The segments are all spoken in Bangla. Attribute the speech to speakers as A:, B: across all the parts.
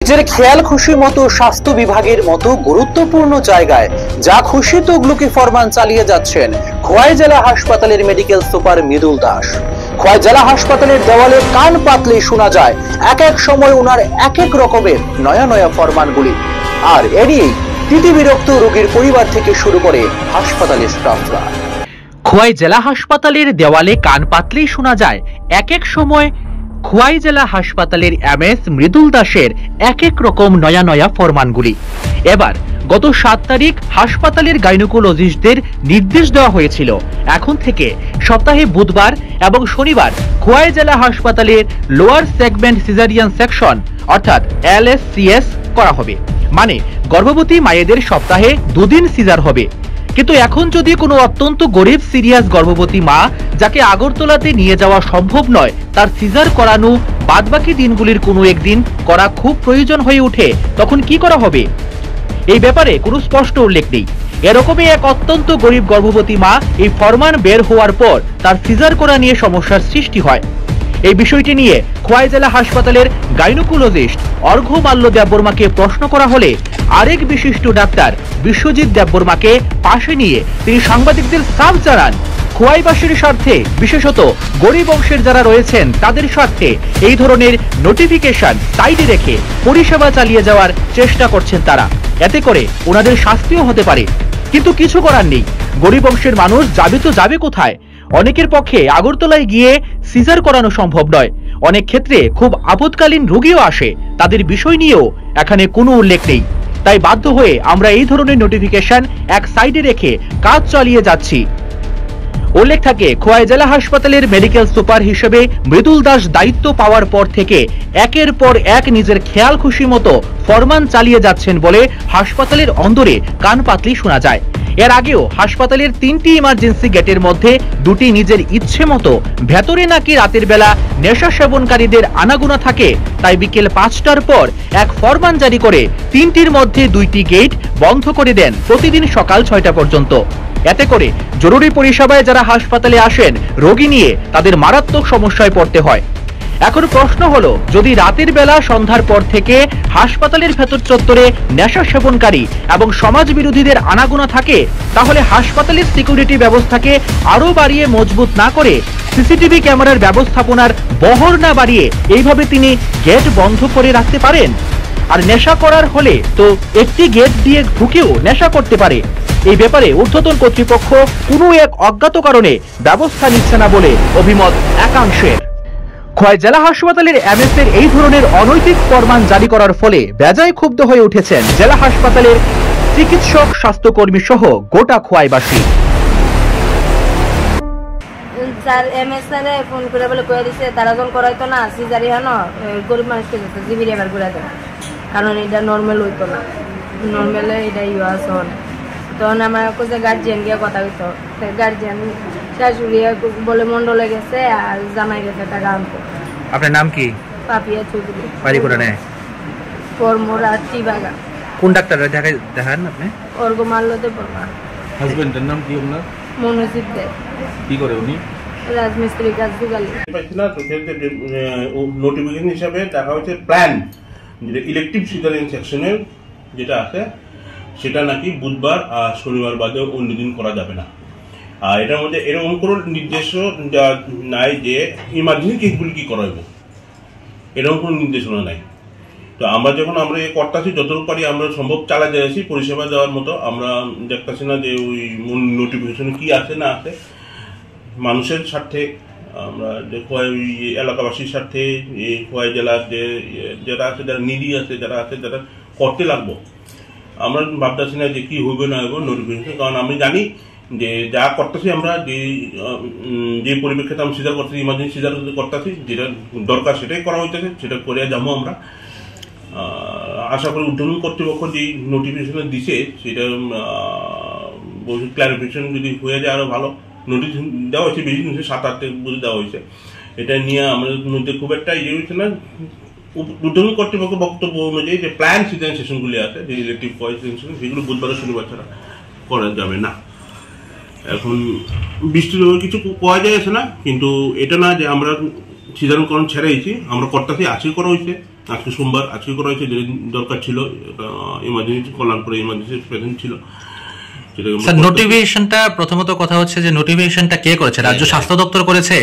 A: নিজের খেয়াল খুশি মতো স্বাস্থ্য বিভাগের মতো গুরুত্বপূর্ণ জায়গায় যা খুশি তগলুকি ফরমান চালিয়ে যাচ্ছেন খোয়াই জেলা হাসপাতালের মেডিকেল সুপার মৃদুল দাস। খোয়াই জেলা হাসপাতালের দেওয়ালে কান পাতলেই শোনা যায় এক এক সময় ওনার এক এক রকমের নয়া নয়া ফরমানগুলি। আর এড়িয়েই বিরক্ত রোগীর পরিবার থেকে শুরু করে হাসপাতালের স্টাফরা।
B: খোয়াই জেলা হাসপাতালের দেওয়ালে কান পাতলেই শোনা যায় এক এক সময় খোয়াই জেলা হাসপাতালের এমএস মৃদুল দাসের এক এক রকম নয়া নয়া ফরমানগুলি। এবার গত 7 তারিখ হাসপাতালের গাইনোকোলজিস্টদের নির্দেশ দেওয়া হয়েছিল এখন থেকে সপ্তাহে বুধবার এবং শনিবার খোয়াই জেলা হাসপাতালের লোয়ার সেগমেন্ট সিজারিয়ান সেকশন অর্থাৎ LSCS করা হবে, মানে গর্ভবতী মায়েদের সপ্তাহে 2 দিন সিজার হবে। কিন্তু এখন যদি কোনো অত্যন্ত গরিব সিরিয়াস গর্ভবতী মা যাকে আগরতলাতে নিয়ে যাওয়া সম্ভব নয়, তার সিজার করানো বাদবাকি দিনগুলির কোনো একদিন করা খুব প্রয়োজন হয়ে ওঠে, তখন কি করা হবে? এই ব্যাপারে কোনো স্পষ্ট উল্লেখ নেই। এরকমই এক অত্যন্ত গরিব গর্ভবতী মা এই ফরমান বের হওয়ার পর তার সিজার করা নিয়ে সমস্যার সৃষ্টি হয়। এই বিষয়টি নিয়ে খোয়াই জেলা হাসপাতালের গাইনোকোলজিস্ট অর্ঘ্য মাল্য দেববর্মাকে প্রশ্ন করা হলে আরেক বিশিষ্ট ডাক্তার বিশ্বজিৎ দেববর্মাকে পাশে নিয়ে তিনি সাংবাদিকদের সাফ জানান, খোয়াইবাসীর স্বার্থে, বিশেষত গরিব অংশের যারা রয়েছেন তাদের স্বার্থে এই ধরনের নোটিফিকেশন সাইডে রেখে পরিষেবা চালিয়ে যাওয়ার চেষ্টা করছেন তারা। এতে করে ওনাদের শাস্তিও হতে পারে, কিন্তু কিছু করার নেই। গরিব অংশের মানুষ যাবে তো যাবে কোথায়? অনেকের পক্ষে আগরতলায় গিয়ে সিজার করানো সম্ভব নয়। অনেক ক্ষেত্রে খুব আপদকালীন রোগীও আসে, তাদের বিষয় নিয়েও এখানে কোনো উল্লেখ নেই। তাই বাধ্য হয়ে আমরা এই ধরনের নোটিফিকেশন এক সাইডে রেখে কাজ চালিয়ে যাচ্ছি। উল্লেখ থাকে, খোয়াই জেলা হাসপাতালের মেডিকেল সুপার হিসেবে মৃদুল দাস দায়িত্ব পাওয়ার পর থেকে একের পর এক নিজের খেয়াল খুশি মতো ফরমান চালিয়ে যাচ্ছেন বলে হাসপাতালের অন্দরে কান পাতলেই শোনা যায়। এর আগেও হাসপাতালের 3টি ইমার্জেন্সি গেটের মধ্যে 2টি নিজের ইচ্ছে মতো ভেতরে নাকি রাতের বেলা নেশা সেবনকারীদের আনাগোনা থাকে, তাই বিকেল 5টার পর এক ফরমান জারি করে 3টির মধ্যে 2টি গেট বন্ধ করে দেন প্রতিদিন সকাল 6টা পর্যন্ত। এতে করে জরুরি পরিষেবায় যারা হাসপাতালে আসেন রোগী নিয়ে তাদের মারাত্মক সমস্যায় পড়তে হয়। এখন প্রশ্ন হলো, যদি রাতের বেলা সন্ধ্যার পর থেকে হাসপাতালের ভেতর চত্বরে নেশা সেবনকারী এবং সমাজ বিরোধীদের আনাগোনা থাকে, তাহলে হাসপাতালের সিকিউরিটি ব্যবস্থাকে আরো বাড়িয়ে মজবুত না করে সিসিটিভি ক্যামেরার ব্যবস্থাপনার বহর না বাড়িয়ে এইভাবে তিনি গেট বন্ধ করে রাখতে পারেন। আর নেশা করার হলে তো একটি গেট দিয়ে ঢুকেও নেশা করতে পারে। এই ব্যাপারে ঊর্ধ্বতন কর্তৃপক্ষ কোনো এক অজ্ঞাত কারণে ব্যবস্থা নিচ্ছে না বলে অভিমত একাংশের। খোয়াই জেলা হাসপাতালের এমএস এর এই ধরনের অনৈতিক ফরমান জারি করার ফলে বেজায় ক্ষুব্ধ হয়ে উঠেছেন জেলা হাসপাতালের চিকিৎসক, স্বাস্থ্যকর্মী সহ গোটা খোয়াইবাসী।
C: স্যার এমএস স্যারে ফোন করে বলে কয়ে দিছে তারা যখন করাইতো না সিজারি হন গরিব মানুষকে যেত জিবির এবার ঘুরে দেয়, কারণ এটা নর্মাল হইতো না, নর্মালে এটা ইউজ হন। তখন আমার কোথায় গার্জিয়ান গিয়ে কথা হইতো, গার্জিয়ান শাশুড়ি বলে মন্ডলে গেছে আর জামাই গেছে টাকা আনতো।
B: আপনার নাম কি?
C: পাপিয়া চৌধুরী।
B: বাড়ি করে নেয়
C: পরমোরা টিবাগা।
B: কোন ডাক্তার দেখান আপনি?
C: অর্ঘ্য মাল্য দেববর্মা।
D: হাজবেন্ডের নাম কি আপনার?
C: মনোজিৎ দেব।
D: কি করে উনি?
C: রাজমিস্ত্রি কাজ দুগালি।
D: নোটিফিকেশন হিসাবে দেখা হচ্ছে প্ল্যান যেটা ইলেকটিভ সিজারিয়ান সেকশনের যেটা আছে সেটা নাকি বুধবার আর শনিবার বাদে অন্যদিন করা যাবে না। আর এটার মধ্যে এরকম কোনো নির্দেশ নাই যে ইমার্জেন্সি কেসগুলি কি করাইব, এরকম কোনো নির্দেশনা নাই। তো আমরা যখন আমরা এ করতেছি যতটুকু পারি আমরা সম্ভব চালা যাচ্ছি পরিষেবা দেওয়ার মতো। আমরা দেখতেছি না যে ওই নোটিফিকেশনে কি আছে না আছে। মানুষের স্বার্থে আমরা যে খোয়াই এলাকাবাসীর স্বার্থে এই খোয়াই জেলার যে যারা আছে, যারা নিডি আছে, যারা আছে, যারা করতে লাগবো, আমরা ভাবতেছি না যে কি হইবে না হইব নোটিফিকেশন। কারণ আমি জানি যে যা করতেছি আমরা যে পরিপ্রেক্ষিতে আমি সিজার করতেছি, ইমার্জেন্সি সিজার করতেছি, যেটা দরকার সেটাই করা হইতেছে, সেটা করে যাবো আমরা। আশা করি উদ্বোধন কর্তৃপক্ষ যে নোটিফিকেশন দিছে সেটা ক্লারিফিকেশন যদি হয়ে যায় আরো ভালো। নোটিশ দেওয়া হয়েছে বেশি, 7-8 বুঝে দেওয়া হয়েছে। এটা নিয়ে আমাদের মধ্যে খুব একটা ইয়ে হয়েছে না। উদ্বোধন কর্তৃপক্ষ বক্তব্য অনুযায়ী যে প্ল্যান সিজারিয়ান সেশনগুলি আছে, যে ইলেকটিভ সেশন, সেগুলো বুধবার শনিবার ছাড়া করা যাবে না। এখন বৃষ্টির কিছু পাওয়া যাচ্ছে না, কিন্তু এটা না যে আমরা সিজারকরণ ছেড়েছি, আমরা করতেছি, আজকে করা হয়েছে, আজকে সোমবার, আজকে করা হয়েছে, যেদিন দরকার ছিল ইমার্জেন্সি কলার পরে ইমার্জেন্সি প্রেজেন্ট ছিল।
E: স্যার নোটিফিকেশনটা প্রথমত কথা হচ্ছে যে নোটিফিকেশনটা কে করেছে? রাজ্য স্বাস্থ্য দপ্তর করেছে?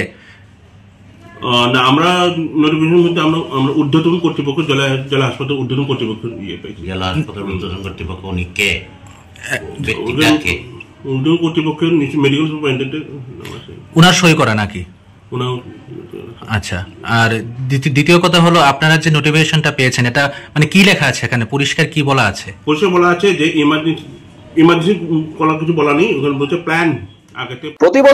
D: না, আমরা নোটিফিকেশন মধ্যে আমরা ঊর্ধ্বতন কর্তৃপক্ষ, জেলা হাসপাতাল ঊর্ধ্বতন কর্তৃপক্ষ পেয়েছি।
F: জেলা হাসপাতাল ঊর্ধ্বতন কর্তৃপক্ষ উনি কে?
D: ঊর্ধ্বতন কর্তৃপক্ষের মেডিকেল সুপারিনটেন্ডেন্ট
E: উনার সই করা নাকি? আচ্ছা, আর দ্বিতীয় কথা হলো আপনারা যে নোটিফিকেশনটা পেয়েছেন এটা মানে কি লেখা আছে এখানে, পরিষ্কার কি বলা আছে?
D: পরিষ্কার বলা আছে যে ইমার্জেন্সি কলার কিছু বলা নেই, ওখানে বলছে প্ল্যান আগে
A: প্রতি বছর